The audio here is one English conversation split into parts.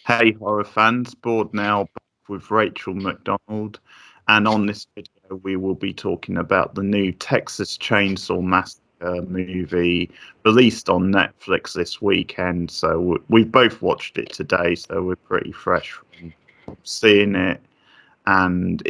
Hey, horror fans, bored now back with Rachel McDonald. And on this video, we will be talking about the new Texas Chainsaw Massacre movie released on Netflix this weekend. So we've both watched it today, so we're pretty fresh from seeing it. And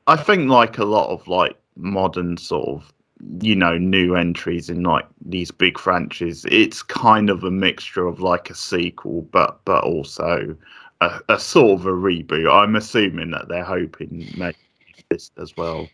I think, like a lot of like modern sort of new entries in like these big franchises, it's kind of a mixture of like a sequel but also a sort of a reboot. I'm assuming that they're hoping maybe this as well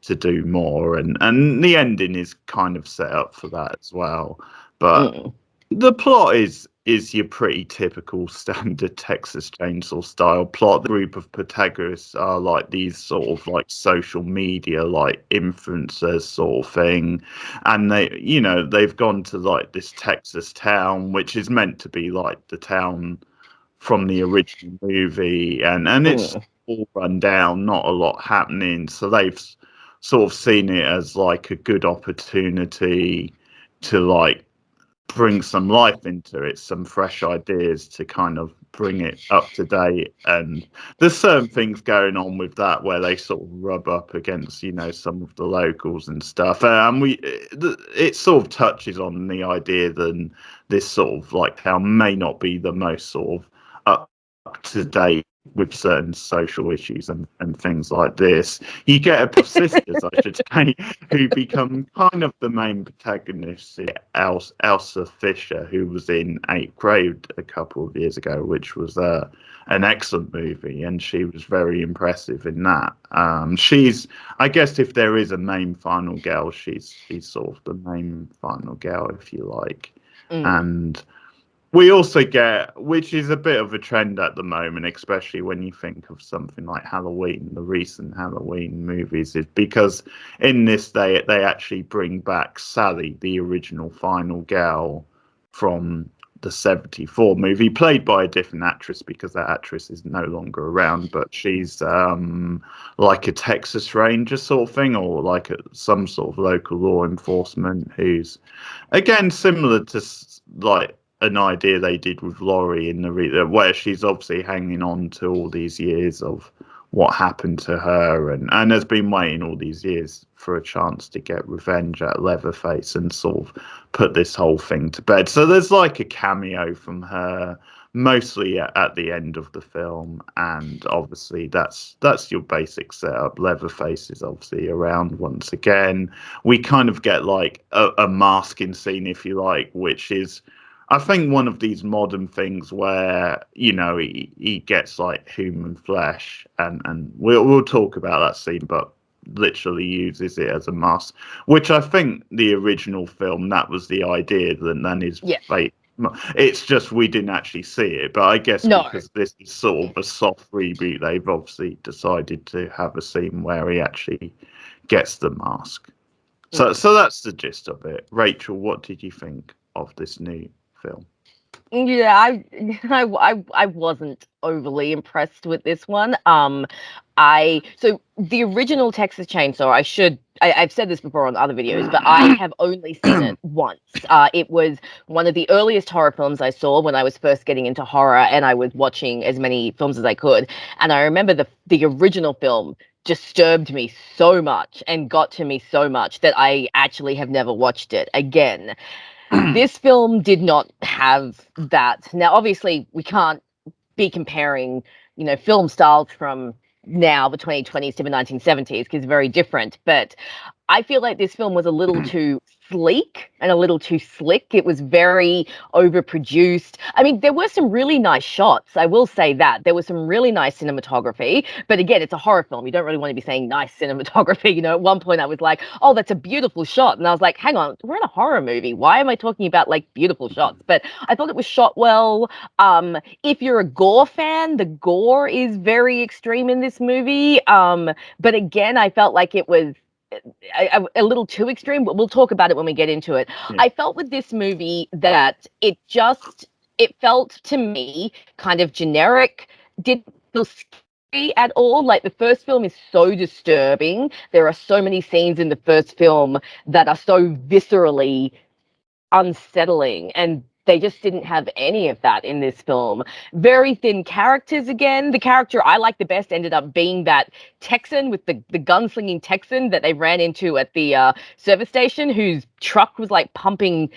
to do more, and the ending is kind of set up for that as well. But Mm. the plot is your pretty typical standard Texas Chainsaw style plot. The group of protagonists are like these sort of like social media like influencers sort of thing, and they've gone to like this Texas town, which is meant to be like the town from the original movie, and it's Mm. all run down, not a lot happening. So they've sort of seen it as like a good opportunity to like bring some life into it, some fresh ideas to kind of bring it up to date. And there's certain things going on with that where they sort of rub up against, some of the locals and stuff. And it sort of touches on the idea that this sort of like town may not be the most sort of up to date with certain social issues and things like this. You get a couple of sisters, I should say, who become kind of the main protagonists. Elsa Fisher, who was in Eighth Grade a couple of years ago, which was an excellent movie, and she was very impressive in that. I guess, if there is a main final girl, she's sort of the main final girl, if you like, Mm. and we also get, which is a bit of a trend at the moment, especially when you think of something like Halloween, the recent Halloween movies, is because in this they actually bring back Sally, the original final girl from the 74 movie, played by a different actress because that actress is no longer around, but she's like a Texas Ranger sort of thing, or like some sort of local law enforcement, who's again similar to like an idea they did with Laurie in where she's obviously hanging on to all these years of what happened to her, and has been waiting all these years for a chance to get revenge at Leatherface and sort of put this whole thing to bed. So there's like a cameo from her mostly at the end of the film, and obviously that's your basic setup. Leatherface is obviously around once again. We kind of get like a masking scene, if you like, which is, I think, one of these modern things where he gets like human flesh, and we'll talk about that scene, but literally uses it as a mask, which I think the original film, that was the idea, then is Yes. fake. It's just we didn't actually see it, but I guess No. because this is sort of a soft reboot, they've obviously decided to have a scene where he actually gets the mask. So, Mm. so that's the gist of it. Rachel, what did you think of this new film? Yeah, I wasn't overly impressed with this one. So the original Texas Chainsaw, I've said this before on other videos, but I have only seen it once. It was one of the earliest horror films I saw when I was first getting into horror, and I was watching as many films as I could. And I remember the original film disturbed me so much and got to me so much that I actually have never watched it again. This film did not have that. Now, obviously, we can't be comparing, film styles from now, the 2020s to the 1970s, because very different. But I feel like this film was a little too sleek and a little too slick. It was very overproduced. I mean, there were some really nice shots. I will say that. There was some really nice cinematography. But again, it's a horror film. You don't really want to be saying nice cinematography. At one point I was like, oh, that's a beautiful shot. And I was like, hang on, we're in a horror movie. Why am I talking about like beautiful shots? But I thought it was shot well. If you're a gore fan, the gore is very extreme in this movie. But again, I felt like it was a little too extreme, but we'll talk about it when we get into it. Yeah. I felt with this movie that it felt to me kind of generic, didn't feel scary at all. Like the first film is so disturbing. There are so many scenes in the first film that are so viscerally unsettling, and They just didn't have any of that in this film. Very thin characters again. The character I like the best ended up being that Texan with the gunslinging Texan that they ran into at the service station, whose truck was like pumping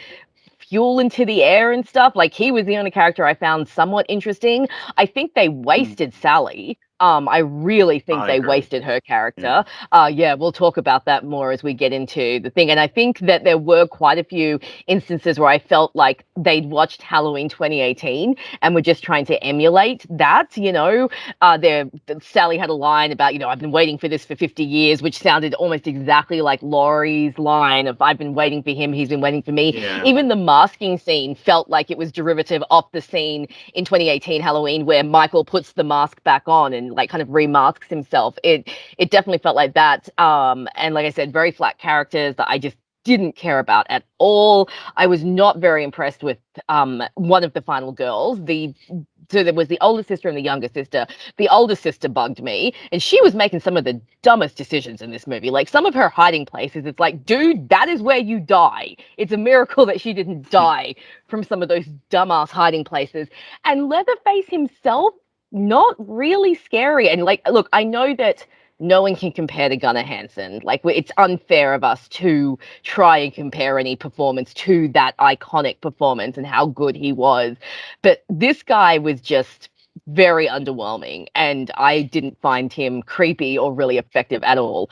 fuel into the air and stuff. Like, he was the only character I found somewhat interesting. I think they wasted Sally. I really think I they agree. wasted her Yeah. character. Yeah, we'll talk about that more as we get into the thing. And I think that there were quite a few instances where I felt like they'd watched Halloween 2018 and were just trying to emulate that. Sally had a line about, I've been waiting for this for 50 years, which sounded almost exactly like Laurie's line of, I've been waiting for him, he's been waiting for me. Yeah. Even the masking scene felt like it was derivative of the scene in 2018 Halloween where Michael puts the mask back on and like kind of remasks himself. It definitely felt like that. And like I said, very flat characters that I just didn't care about at all. I was not very impressed with one of the final girls. So there was the older sister and the younger sister. The older sister bugged me, and she was making some of the dumbest decisions in this movie. Like, some of her hiding places, it's like, dude, that is where you die. It's a miracle that she didn't die from some of those dumbass hiding places. And Leatherface himself, not really scary. And like, look, I know that no one can compare to Gunnar Hansen. Like, it's unfair of us to try and compare any performance to that iconic performance and how good he was. But this guy was just very underwhelming, and I didn't find him creepy or really effective at all.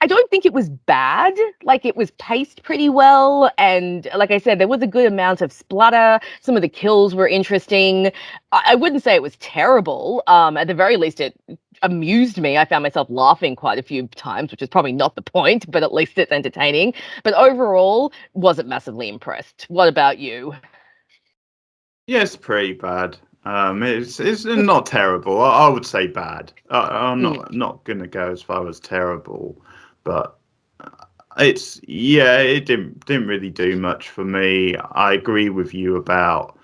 I don't think it was bad. Like, it was paced pretty well. And like I said, there was a good amount of splatter. Some of the kills were interesting. I wouldn't say it was terrible. At the very least, it amused me. I found myself laughing quite a few times, which is probably not the point, but at least it's entertaining. But overall, wasn't massively impressed. What about you? Yeah, it's pretty bad. It's not terrible. I would say bad. I'm Mm. not gonna go as far as terrible, but it didn't really do much for me. I agree with you about.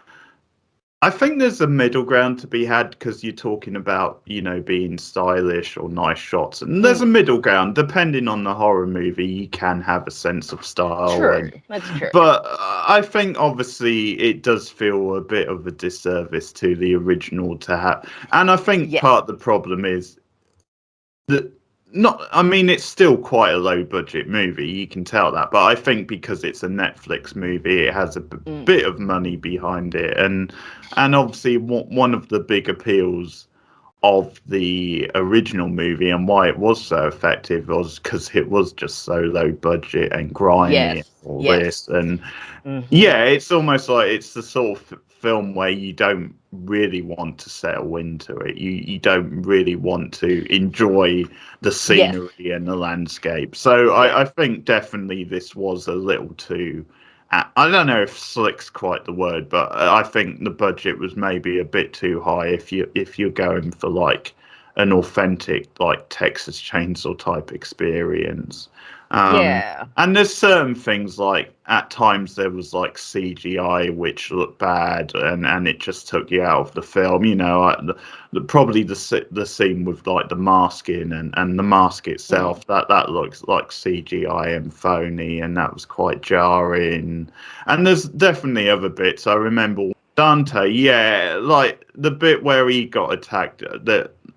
I think there's a middle ground to be had because you're talking about, being stylish or nice shots, and there's a middle ground. Depending on the horror movie, you can have a sense of style. True, that's true. But I think obviously it does feel a bit of a disservice to the original to have, and I think Yes. part of the problem is that I mean, it's still quite a low budget movie, you can tell that, but I think because it's a Netflix movie, it has a bit of money behind it, and obviously one of the big appeals of the original movie and why it was so effective was because it was just so low budget and grimy and all this. And yeah, it's almost like it's the sort of film where you don't really want to settle into it. You don't really want to enjoy the scenery and the landscape. So I think definitely this was a little too. I don't know if slick's quite the word, but I think the budget was maybe a bit too high if you're going for like an authentic like Texas Chainsaw type experience. And there's certain things like at times there was like CGI which looked bad and it just took you out of the film. Probably the scene with like the masking and the mask itself that looks like CGI and phony, and that was quite jarring. And there's definitely other bits. I remember Dante, like the bit where he got attacked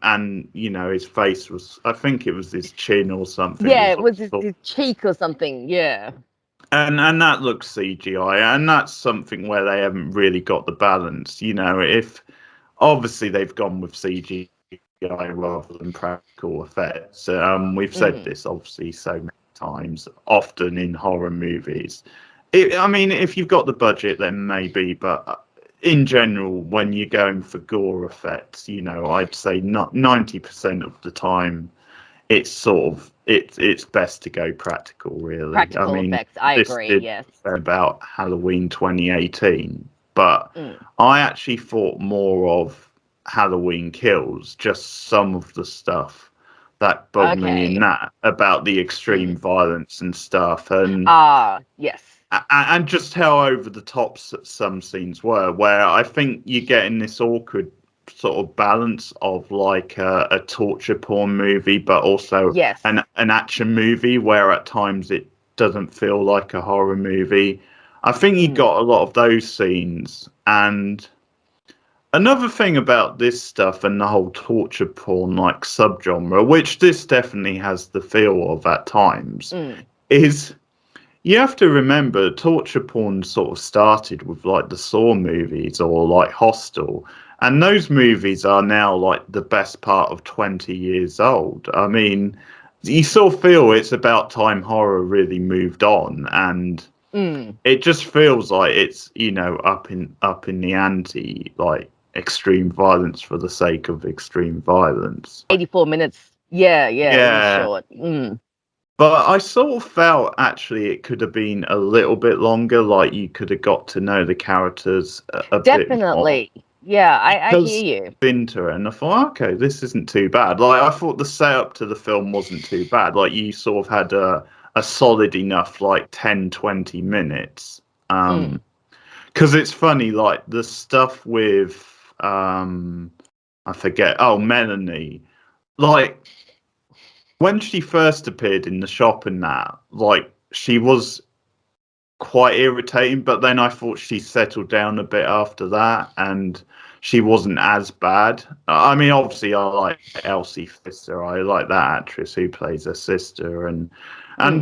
and his face was, I think it was his chin or something. Yeah, it was his cheek or something. Yeah. And that looks CGI, and that's something where they haven't really got the balance. If obviously they've gone with CGI rather than practical effects. We've said this obviously so many times, often in horror movies. I mean, if you've got the budget, then maybe, but in general, when you're going for gore effects, I'd say not 90% of the time, it's best to go practical, really. Practical effects, I agree, yes. About Halloween 2018, but I actually thought more of Halloween Kills, just some of the stuff that bugged me in that about the extreme violence and stuff, and yes. And just how over the top some scenes were, where I think you're getting this awkward sort of balance of like a torture porn movie, but also an action movie, where at times it doesn't feel like a horror movie. I think you got a lot of those scenes. And another thing about this stuff and the whole torture porn like subgenre, which this definitely has the feel of at times, is you have to remember torture porn sort of started with like the Saw movies or like Hostel. And those movies are now like the best part of 20 years old. I mean, you sort of feel it's about time horror really moved on, and it just feels like it's, you know, up in the ante, like extreme violence for the sake of extreme violence. 84 minutes. Yeah, it is short. But I sort of felt actually it could have been a little bit longer, like you could have got to know the characters a bit more. Definitely. Yeah, I hear you. Into it, and I thought, okay, this isn't too bad. Like, I thought the setup to the film wasn't too bad. Like, you sort of had a solid enough, like, 10-20 minutes. Because it's funny, like, the stuff with, I forget, Melanie. Like, when she first appeared in the shop and that, like, she was quite irritating, but then I thought she settled down a bit after that, and she wasn't as bad. I mean, obviously, I like Elsie Fisher. I like that actress who plays her sister, and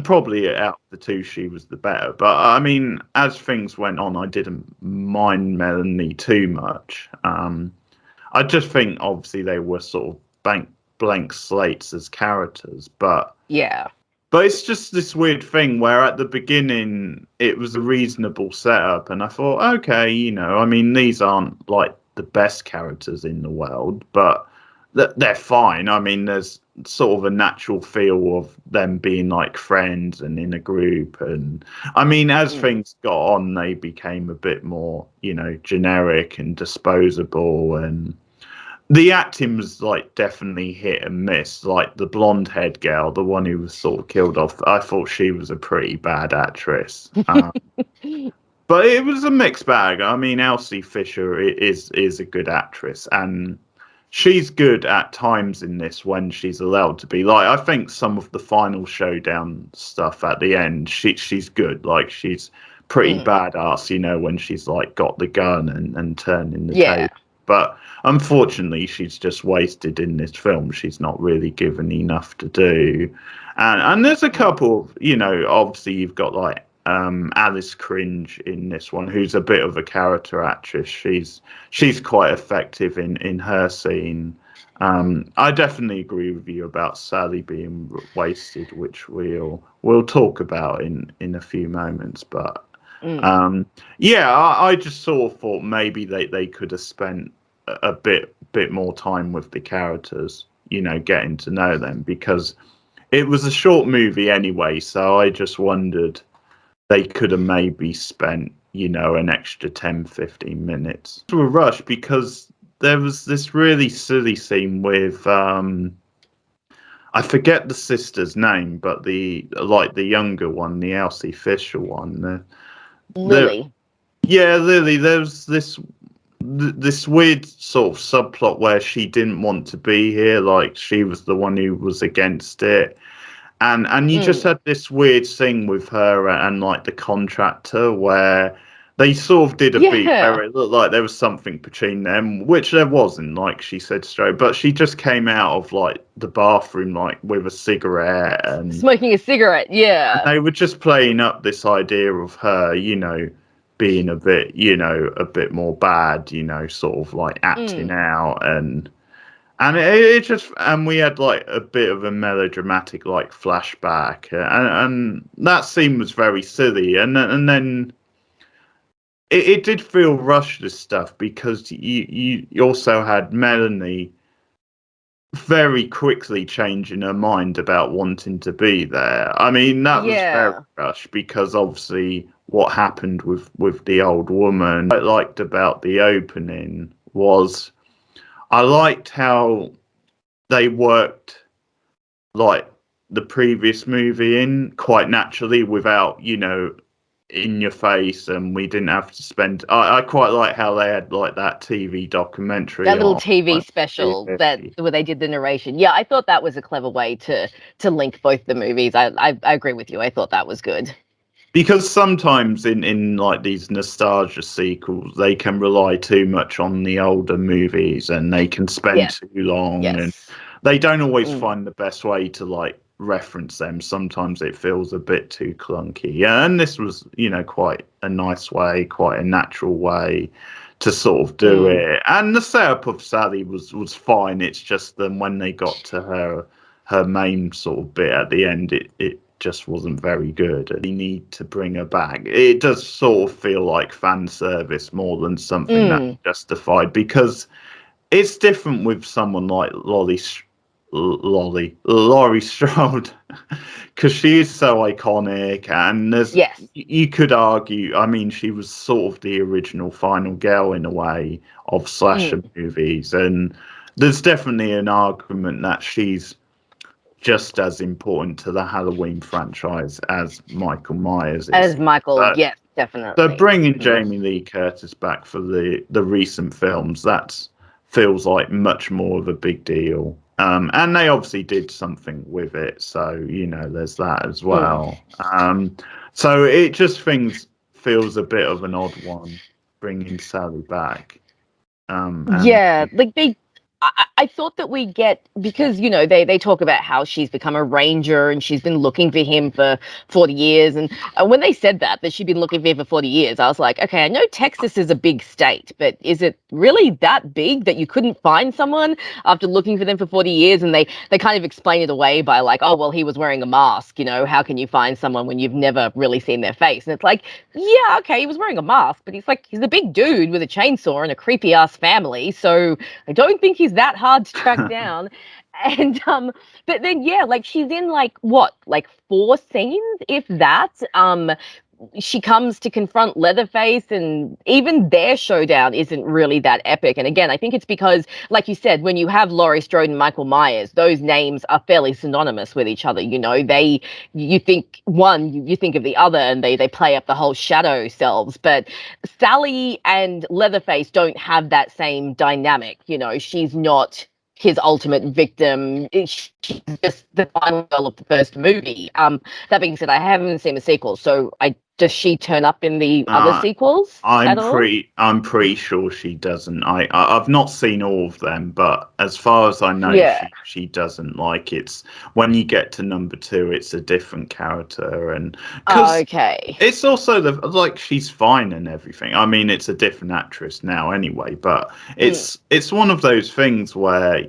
probably out of the two, she was the better. But I mean, as things went on, I didn't mind Melanie too much. I just think, obviously, they were sort of blank slates as characters, but yeah. But it's just this weird thing where at the beginning it was a reasonable setup, and I thought, okay, you know, I mean, these aren't like the best characters in the world, but they're fine. I mean, there's sort of a natural feel of them being like friends and in a group. And I mean, as things got on, they became a bit more, you know, generic and disposable, and the acting was like definitely hit and miss. Like the blonde haired girl, the one who was sort of killed off, I thought she was a pretty bad actress. But it was a mixed bag. I mean, Elsie Fisher is a good actress, and she's good at times in this when she's allowed to be. Like, I think some of the final showdown stuff at the end, she's good. Like, she's pretty badass, you know, when she's like got the gun and turning the tape. But unfortunately, she's just wasted in this film. She's not really given enough to do. And there's a couple, you know, obviously you've got like Alice Cringe in this one, who's a bit of a character actress. She's quite effective in her scene. I definitely agree with you about Sally being wasted, which we'll talk about in a few moments. But I just sort of thought maybe they could have spent a bit more time with the characters, you know, getting to know them, because it was a short movie anyway. So I just wondered they could have maybe spent, you know, an extra 10-15 minutes to a rush, because there was this really silly scene with I forget the sister's name, but the younger one, the Elsie Fisher one, Lily. Lily. There's this weird sort of subplot where she didn't want to be here, like she was the one who was against it, and you just had this weird thing with her and like the contractor where they sort of did a beat where it looked like there was something between them, which there wasn't, like she said straight, but she just came out of like the bathroom like with a cigarette and smoking a cigarette. And they were just playing up this idea of her, you know, being a bit more bad, you know, sort of like acting out, and it just, and we had like a bit of a melodramatic like flashback, and that scene was very silly, and then it did feel rushed, this stuff, because you also had Melanie very quickly changing her mind about wanting to be there. I mean, that was very rushed, because obviously what happened with the old woman. What I liked about the opening was I liked how they worked like the previous movie in quite naturally without, you know, in your face, and we didn't have to spend. I quite like how they had like that TV documentary, that little TV special where they did the narration. Yeah, I thought that was a clever way to link both the movies. I agree with you. I thought that was good. Because sometimes in like these nostalgia sequels, they can rely too much on the older movies, and they can spend Yeah. too long, and Yes. they don't always Mm. find the best way to like reference them. Sometimes it feels a bit too clunky. Yeah, and this was, quite a nice way, quite a natural way to sort of do Mm. it. And the setup of Sally was fine. It's just then when they got to her main sort of bit at the end, it just wasn't very good. And you need to bring her back. It does sort of feel like fan service more than something that's Mm. justified, because it's different with someone like Laurie Strode, because she is so iconic, and Yes. you could argue. I mean, she was sort of the original final girl in a way of slasher Mm. movies, and there's definitely an argument that she's just as important to the Halloween franchise as Michael Myers is. As Michael, So, yes, so definitely. bringing Mm. Jamie Lee Curtis back for the recent films, that feels like much more of a big deal. And they obviously did something with it, so there's that as Mm. well. So it just feels a bit of an odd one bringing Sally back. And Yeah, like I thought that we get, because they talk about how she's become a ranger and she's been looking for him for 40 years, and when they said that she'd been looking for him for 40 years, I was like, okay, I know Texas is a big state, but is it really that big that you couldn't find someone after looking for them for 40 years? And they kind of explain it away by like, oh well, he was wearing a mask, how can you find someone when you've never really seen their face? And it's like, yeah, okay, he was wearing a mask, but he's a big dude with a chainsaw and a creepy ass family, so I don't think he's that hard to track down. And but then yeah, like she's in like what, like 4 scenes, if that. She comes to confront Leatherface, and even their showdown isn't really that epic. And again, I think it's because, like you said, when you have Laurie Strode and Michael Myers, those names are fairly synonymous with each other. You think one, you think of the other, and they play up the whole shadow selves. But Sally and Leatherface don't have that same dynamic. She's not his ultimate victim. She's just the final girl of the first movie. That being said, I haven't seen the sequel, so does she turn up in the other uh, sequels I'm at all? pretty sure she doesn't. I've not seen all of them, but as far as I know, Yeah. she doesn't. Like, it's when you get to number two, it's a different character, and because Okay. it's also like she's fine and everything. I mean, it's a different actress now anyway, but Mm. it's one of those things where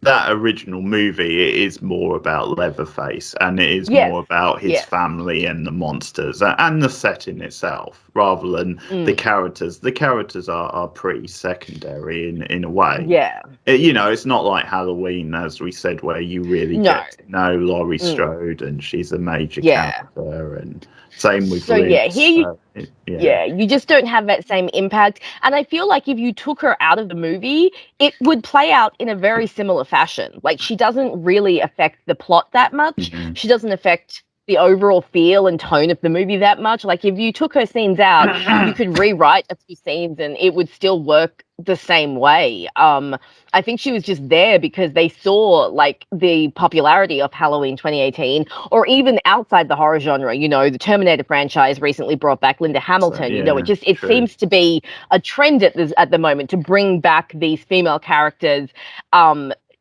that original movie, it is more about Leatherface, and it is Yes. more about his Yes. family and the monsters and the setting itself, rather than the Mm. characters. The characters are pretty secondary in a way. Yeah. It's not like Halloween, as we said, where you really No. get to know Laurie Mm. Strode, and she's a major Yeah. character, and same with So yeah, Liz. here you Yeah. yeah, you just don't have that same impact. And I feel like if you took her out of the movie, it would play out in a very similar fashion. Like, she doesn't really affect the plot that much. Mhm. She doesn't affect the overall feel and tone of the movie that much. Like, if you took her scenes out, you could rewrite a few scenes and it would still work the same way. I think she was just there because they saw like the popularity of Halloween 2018, or even outside the horror genre. The Terminator franchise recently brought back Linda So Hamilton. yeah, It true. seems to be a trend at the moment to bring back these female characters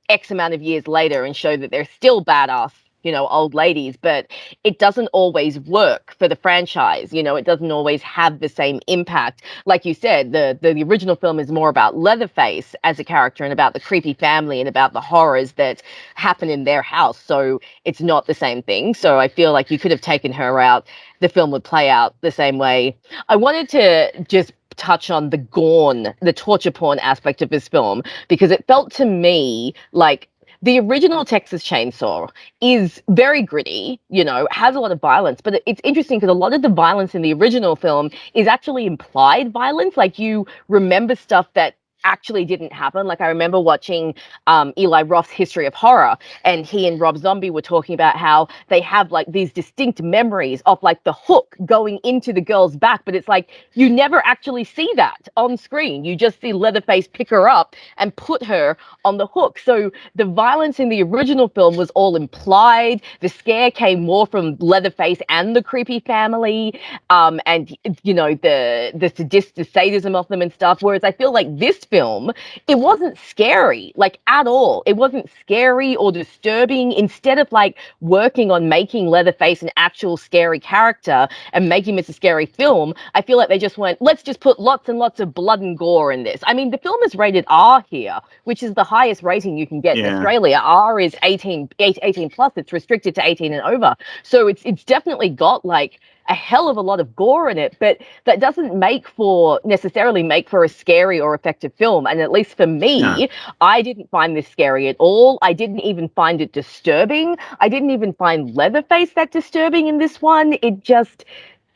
X amount of years later and show that they're still badass, old ladies, but it doesn't always work for the franchise. It doesn't always have the same impact. Like you said, the original film is more about Leatherface as a character and about the creepy family and about the horrors that happen in their house. So it's not the same thing. So I feel like you could have taken her out. The film would play out the same way. I wanted to just touch on the torture porn aspect of this film, because it felt to me like the original Texas Chainsaw is very gritty, has a lot of violence, but it's interesting because a lot of the violence in the original film is actually implied violence. Like, you remember stuff that actually didn't happen. Like I remember watching Eli Roth's History of Horror, and he and Rob Zombie were talking about how they have like these distinct memories of like the hook going into the girl's back, but it's like you never actually see that on screen. You just see Leatherface pick her up and put her on the hook. So the violence in the original film was all implied. The scare came more from Leatherface and the creepy family, and you know the sadism of them and stuff. Whereas I feel like this film, it wasn't scary like at all. It wasn't scary or disturbing. Instead of like working on making Leatherface an actual scary character and making this a scary film, I feel like they just went, let's just put lots and lots of blood and gore in this. I mean, the film is rated R here, which is the highest rating you can get in Australia. R is 18 plus. It's restricted to 18 and over. So it's definitely got like a hell of a lot of gore in it, but that doesn't necessarily make for a scary or effective film. And at least for me, I didn't find this scary at all. I didn't even find it disturbing. I didn't even find Leatherface that disturbing in this one. It just,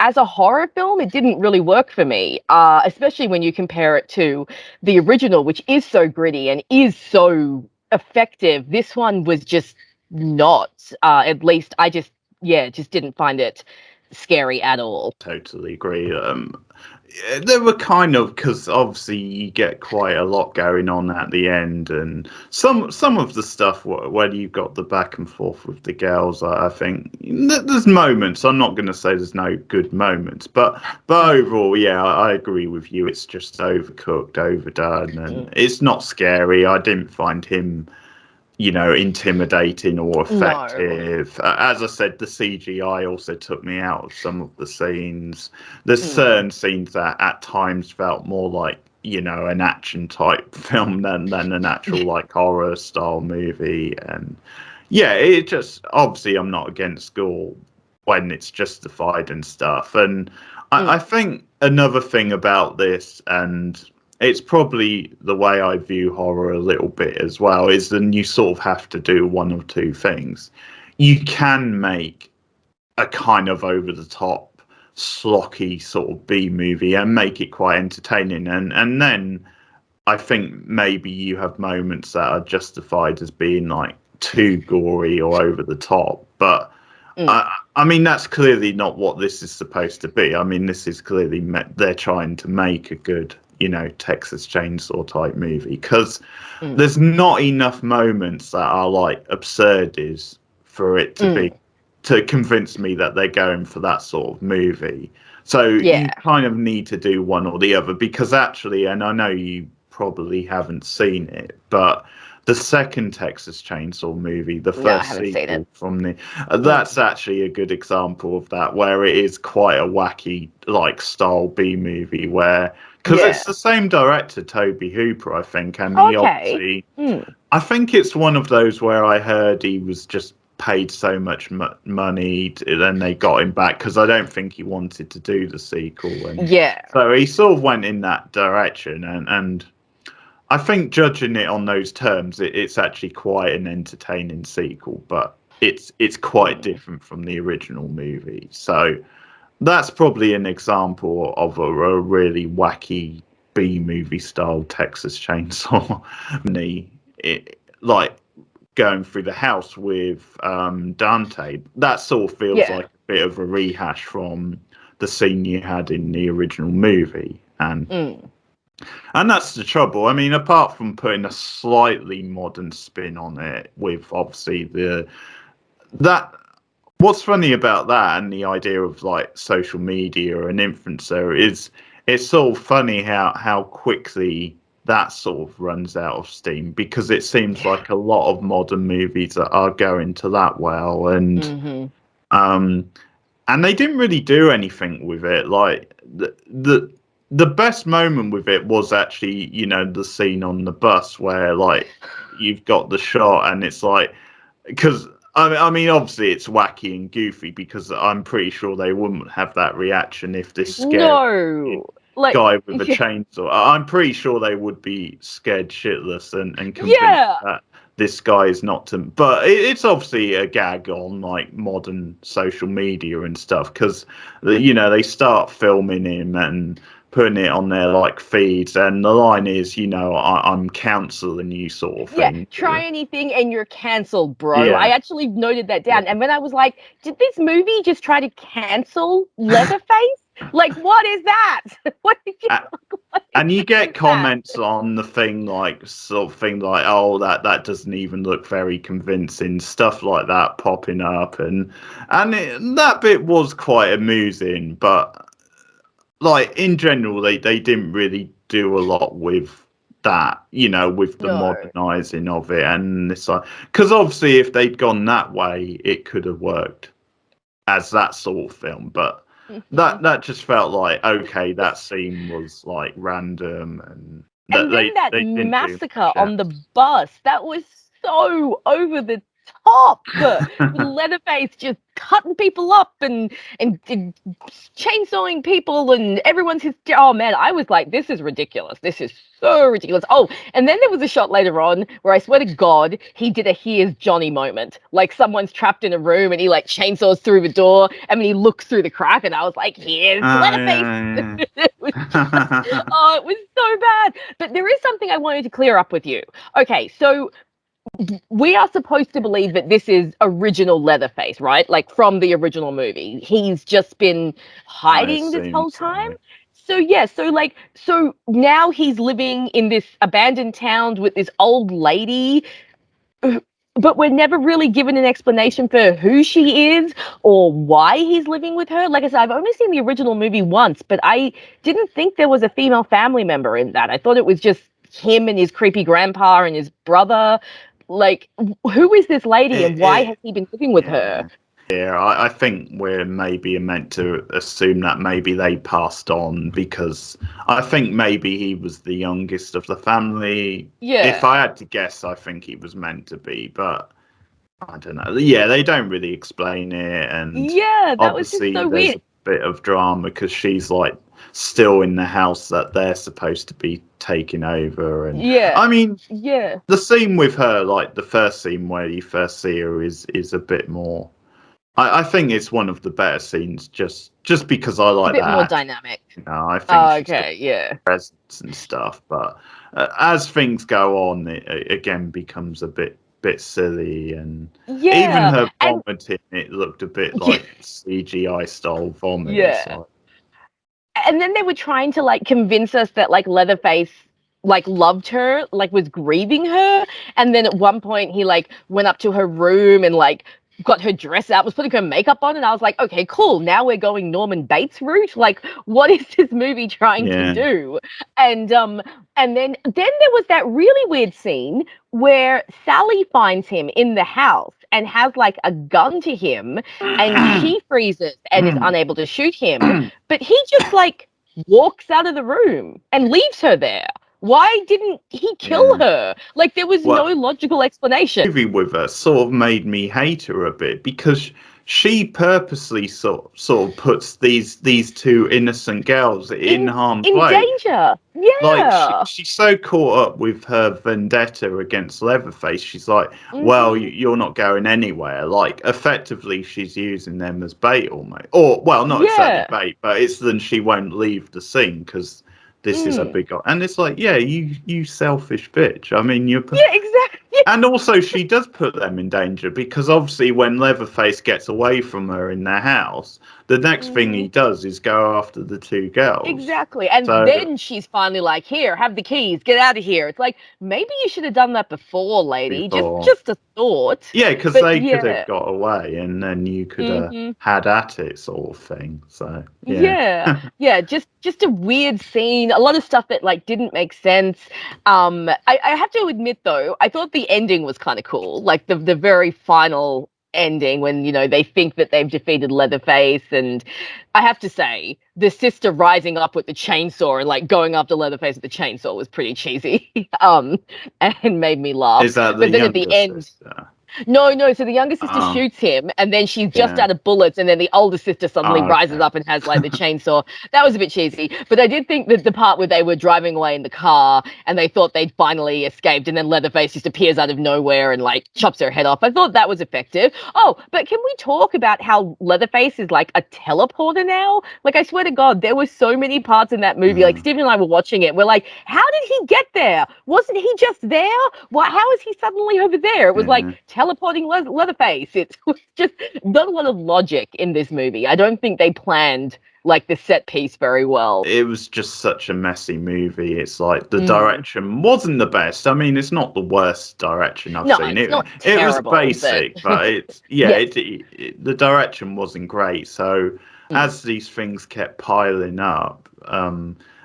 as a horror film, it didn't really work for me, especially when you compare it to the original, which is so gritty and is so effective. This one was just not. At least I just didn't find it scary at all. Totally agree. They were kind of, because obviously you get quite a lot going on at the end, and some of the stuff where you've got the back and forth with the girls, I think there's moments. I'm not going to say there's no good moments, but overall, yeah, I agree with you. It's just overcooked, overdone, and it's not scary. I didn't find him, you know, intimidating or effective. No. As I said, the CGI also took me out of some of the scenes. There's certain scenes that at times felt more like, you know, an action type film than an actual like horror style movie. And yeah, it just, obviously I'm not against gore when it's justified and stuff. And I think another thing about this, and it's probably the way I view horror a little bit as well, is then you sort of have to do one of two things. You can make a kind of over-the-top, slocky sort of B-movie and make it quite entertaining. And then I think maybe you have moments that are justified as being like too gory or over-the-top. But I mean, that's clearly not what this is supposed to be. I mean, this is clearly they're trying to make a good, you know, Texas Chainsaw type movie, because there's not enough moments that are like absurdities for it to convince me that they're going for that sort of movie. So you kind of need to do one or the other, because actually, and I know you probably haven't seen it, but the second Texas Chainsaw movie, the first sequel from the, that's actually a good example of that, where it is quite a wacky like style B movie, where, because it's the same director, Toby Hooper, I think, and he obviously, I think it's one of those where I heard he was just paid so much money, then they got him back, because I don't think he wanted to do the sequel, and so he sort of went in that direction, and I think, judging it on those terms, it's actually quite an entertaining sequel, but it's quite different from the original movie. So that's probably an example of a really wacky B-movie style Texas Chainsaw. Like going through the house with Dante, that sort of feels like a bit of a rehash from the scene you had in the original movie, and that's the trouble. I mean, apart from putting a slightly modern spin on it, with obviously what's funny about that and the idea of like social media and influencer is, it's sort of funny how quickly that sort of runs out of steam, because it seems like a lot of modern movies are going to that well, and they didn't really do anything with it. Like the best moment with it was actually, you know, the scene on the bus where like you've got the shot, and it's like, because I mean, obviously it's wacky and goofy, because I'm pretty sure they wouldn't have that reaction if this scary guy with a chainsaw. I'm pretty sure they would be scared shitless and convinced that this guy is not to. But it's obviously a gag on like modern social media and stuff, because you know, they start filming him and putting it on their like feeds, and the line is, I'm cancelling you, sort of thing. Yeah, try anything and you're cancelled, bro. Yeah. I actually noted that down. And when I was like, did this movie just try to cancel Leatherface? Like, what is that? What did you? And you get comments on the thing like oh, that doesn't even look very convincing, stuff like that popping up, and that bit was quite amusing, but like in general they didn't really do a lot with that, with the modernizing of it, and it's like, because obviously if they'd gone that way it could have worked as that sort of film, but that just felt like, okay, that scene was like random, and then that massacre on the bus, that was so over the top. Leatherface just cutting people up and chainsawing people, and everyone's oh man, I was like, this is ridiculous. This is so ridiculous. Oh, and then there was a shot later on where I swear to God, he did a "Here's Johnny" moment. Like someone's trapped in a room and he like chainsaws through the door, and then he looks through the crack, and I was like, here's Leatherface. It was it was so bad. But there is something I wanted to clear up with you. Okay, so we are supposed to believe that this is original Leatherface, right? Like from the original movie. He's just been hiding this whole time. So so now he's living in this abandoned town with this old lady, but we're never really given an explanation for who she is or why he's living with her. Like I said, I've only seen the original movie once, but I didn't think there was a female family member in that. I thought it was just him and his creepy grandpa and his brother. Like, who is this lady and why has he been living with her? Yeah, I think we're maybe meant to assume that maybe they passed on, because I think maybe he was the youngest of the family. Yeah. If I had to guess, I think he was meant to be, but I don't know. Yeah, they don't really explain it, and that was just so weird. A bit of drama because she's like still in the house that they're supposed to be taking over, and I mean, the scene with her, like the first scene where you first see her, is a bit more. I think it's one of the better scenes, just because I like that. A bit more dynamic. I think she's presence and stuff, but as things go on, it again becomes a bit silly, and even her vomiting, it looked a bit like CGI style vomit. Yeah. And then they were trying to like convince us that like Leatherface like loved her, like was grieving her, and then at one point he like went up to her room and like got her dress out, was putting her makeup on, and I was like, okay, cool, now we're going Norman Bates route. Like, what is this movie trying to do? And then there was that really weird scene where Sally finds him in the house and has like a gun to him, and she freezes and is unable to shoot him, but he just like walks out of the room and leaves her there. Why didn't he kill her? Like, there was no logical explanation. The movie with her sort of made me hate her a bit, because she purposely sort of puts these two innocent girls in harm's way. In danger. Yeah. Like, she's so caught up with her vendetta against Leatherface. She's like, well, you're not going anywhere. Like, effectively, she's using them as bait almost. Or, well, not exactly bait, but it's then she won't leave the scene because this is a big, and it's like, you selfish bitch. I mean, exactly. And also, she does put them in danger, because obviously, when Leatherface gets away from her in their house, the next thing he does is go after the two girls. Exactly, and then she's finally like, "Here, have the keys. Get out of here." It's like, maybe you should have done that before, lady. Just a thought. Yeah, because they could have got away, and then you could have had at it, sort of thing. So just a weird scene. A lot of stuff that like didn't make sense. I have to admit though, I thought the ending was kind of cool. Like the very final ending when, you know, they think that they've defeated Leatherface, and I have to say the sister rising up with the chainsaw and like going after Leatherface with the chainsaw was pretty cheesy and made me laugh. Is that the but then at the end sister? No. So the younger sister Oh, shoots him, and then she's just yeah. out of bullets, and then the older sister suddenly Oh, rises okay. up and has like the chainsaw. That was a bit cheesy, but I did think that the part where they were driving away in the car and they thought they'd finally escaped, and then Leatherface just appears out of nowhere and like chops her head off. I thought that was effective. Oh, but can we talk about how Leatherface is like a teleporter now? Like, I swear to God, there were so many parts in that movie. Like, Mm, Stephen and I were watching it. We're like, how did he get there? Wasn't he just there? Why? How is he suddenly over there? It was like yeah. teleporting Leatherface. It was just not a lot of logic in this movie. I don't think they planned like the set piece very well. It was just such a messy movie. It's like the Mm. direction wasn't the best. I mean, it's not the worst direction I've No, seen. it's not It was terrible, but basic, but it's yeah. yes. The direction wasn't great. So Mm. as these things kept piling up,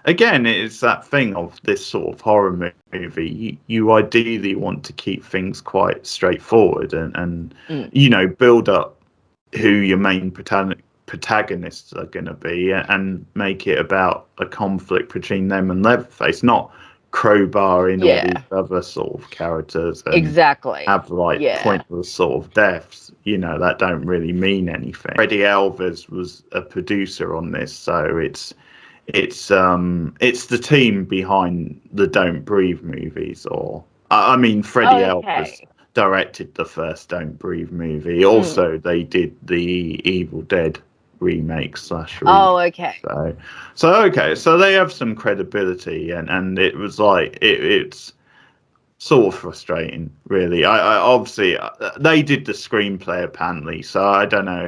again, it's that thing of this sort of horror movie. You ideally want to keep things quite straightforward and Mm. build up who your main protagonists are going to be and make it about a conflict between them and Leatherface, not crowbar in all these Yeah, other sort of characters and exactly. have like Yeah. pointless sort of deaths, that don't really mean anything. Freddie Alvarez was a producer on this, so it's the team behind the Don't Breathe movies, or I mean Freddie Alvarez Okay. directed the first Don't Breathe movie. Mm. Also, they did the Evil Dead remake slash Oh, reboot. okay. So okay, so they have some credibility, and it was like it's sort of frustrating, really. I obviously they did the screenplay apparently, so I don't know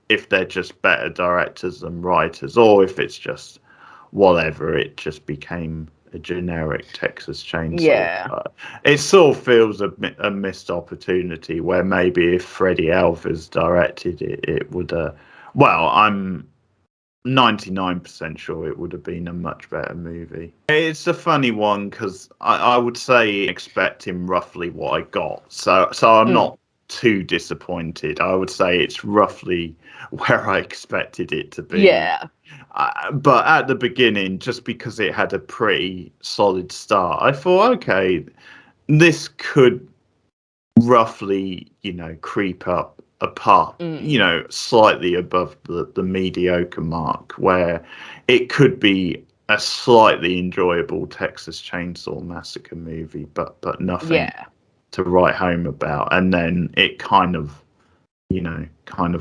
if they're just better directors than writers, or if it's just whatever. It just became a generic Texas Chainsaw. Yeah. But it sort of feels a missed opportunity where maybe if Freddie Alvarez directed it, it would. Well, I'm 99% sure it would have been a much better movie. It's a funny one because I would say expecting roughly what I got. So I'm Mm. not too disappointed. I would say it's roughly where I expected it to be. Yeah. But at the beginning, just because it had a pretty solid start, I thought, okay, this could roughly, creep up a part, Mm. slightly above the mediocre mark, where it could be a slightly enjoyable Texas Chainsaw Massacre movie, but nothing Yeah. to write home about. And then it kind of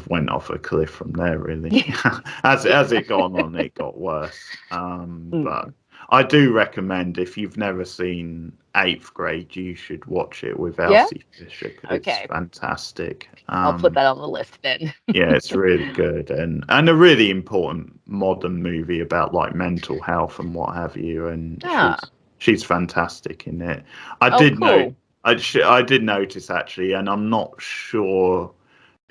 went off a cliff from there, really. as it got on, it got worse. But Mm. I do recommend, if you've never seen Eighth Grade, you should watch it with Yeah. Elsie Fisher. It's Okay. fantastic. I'll put that on the list then. Yeah, it's really good and a really important modern movie about like mental health and what have you. And Ah. she's fantastic in it. I Oh, did know cool. I did notice actually, and I'm not sure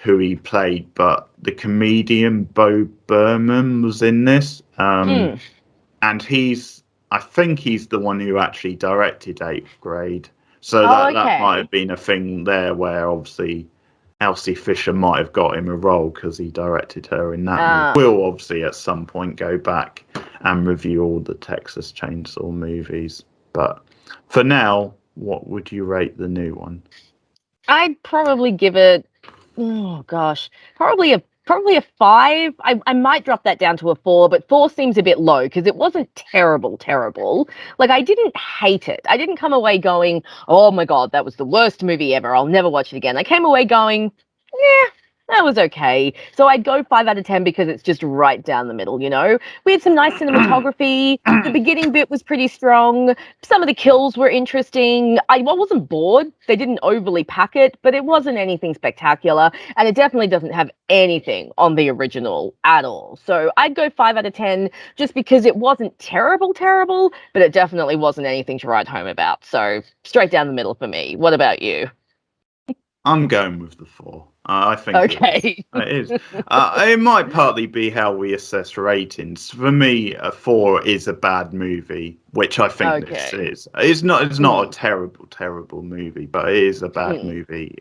who he played, but the comedian Bo Berman was in this. Mm. And I think he's the one who actually directed Eighth Grade. So Oh, that might okay. have been a thing there where obviously Elsie Fisher might have got him a role because he directed her in that movie. Ah. We'll obviously at some point go back and review all the Texas Chainsaw movies. But for now, what would you rate the new one? I'd probably give it, oh gosh, probably a 5. I might drop that down to a 4, but 4 seems a bit low because it wasn't terrible. Like, I didn't hate it. I didn't come away going, "Oh my God, that was the worst movie ever. I'll never watch it again." I came away going, "Yeah, that was okay." So I'd go 5 out of 10 because it's just right down the middle, you know? We had some nice cinematography. The beginning bit was pretty strong. Some of the kills were interesting. I wasn't bored. They didn't overly pack it, but it wasn't anything spectacular. And it definitely doesn't have anything on the original at all. So I'd go 5 out of 10 just because it wasn't terrible, but it definitely wasn't anything to write home about. So straight down the middle for me. What about you? I'm going with the 4. I think it is. Okay. It is. It might partly be how we assess ratings. For me, a 4 is a bad movie, which I think this Okay. is. It's not. It's not a Mm, terrible movie, but it is a bad mm. movie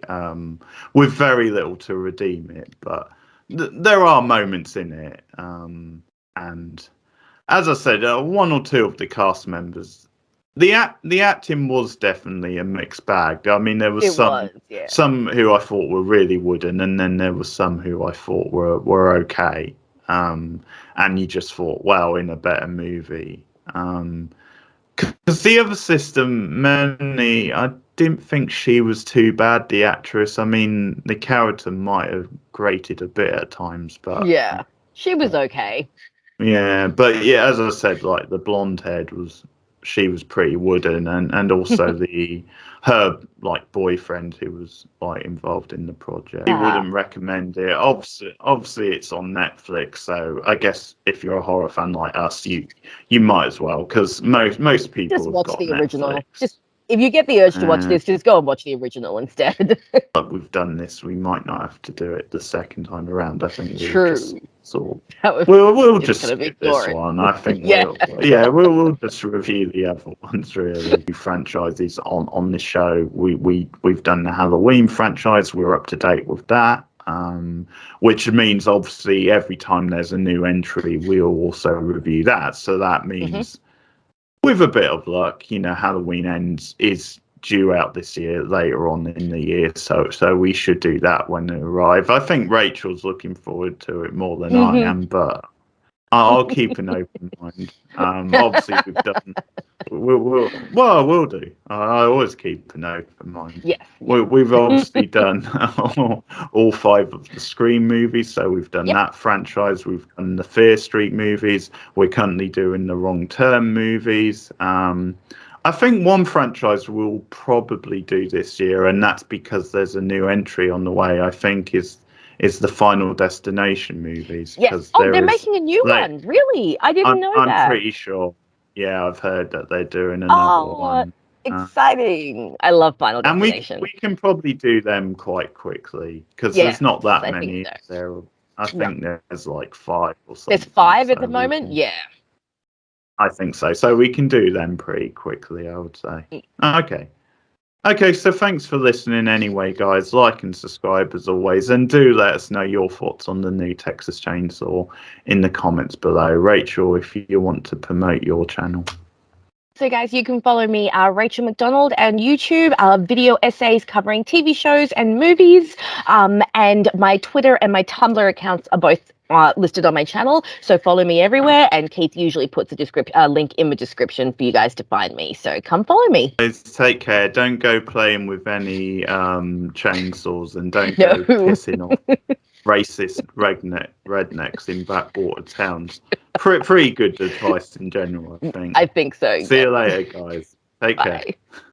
with very little to redeem it. But there are moments in it, and as I said, one or two of the cast members the acting was definitely a mixed bag. I mean, there was It was, yeah. some who I thought were really wooden, and then there was some who I thought were okay. And you just thought, well, in a better movie. Because the other system, Melanie, I didn't think she was too bad, the actress. I mean, the character might have grated a bit at times, but yeah, she was okay. yeah, but yeah, as I said, like the blonde head she was pretty wooden, and also her like boyfriend who was like involved in the project. I wouldn't recommend it. Obviously it's on Netflix, so I guess if you're a horror fan like us, you might as well, because most people Just have watch got the Netflix. original. Just if you get the urge to watch this, just go and watch the original instead. But we've done this, we might not have to do it the second time around. I think True. Just sort That was we'll just just gonna skip ignore this it. one. I think Yeah. we'll just review the other ones really. Franchises on this show. We've done the Halloween franchise. We're up to date with that. Which means obviously every time there's a new entry, we'll also review that. So that means with a bit of luck, you know, Halloween Ends is due out this year, later on in the year, so we should do that when it arrives. I think Rachel's looking forward to it more than I am, but I'll keep an open mind. Obviously we've done we'll do. I always keep an open mind. Yes. We've obviously done all 5 of the Scream movies, so we've done that franchise. We've done the Fear Street movies. We're currently doing the Wrong Turn movies. I think one franchise we'll probably do this year, and that's because there's a new entry on the way, I think, is the Final Destination movies. Yes. Oh, they're making a new one. Really? I didn't know that. I'm pretty sure. Yeah, I've heard that they're doing another one. Exciting. I love Final Destination. And we can probably do them quite quickly, because there's not that many there. I think there's like 5 or something. There's 5 at the moment? Yeah. I think so. So we can do them pretty quickly, I would say. Okay, so thanks for listening anyway, guys. Like and subscribe as always, and do let us know your thoughts on the new Texas Chainsaw in the comments below. Rachel, if you want to promote your channel. So guys, you can follow me, Rachel McDonald, and YouTube, video essays covering TV shows and movies, and my Twitter and my Tumblr accounts are both listed on my channel, so follow me everywhere, and Keith usually puts a link in the description for you guys to find me, so come follow me. Take care. Don't go playing with any chainsaws, and don't go pissing off racist rednecks in backwater towns. Pretty good advice in general, I think. I think so. See you later, guys. Take care.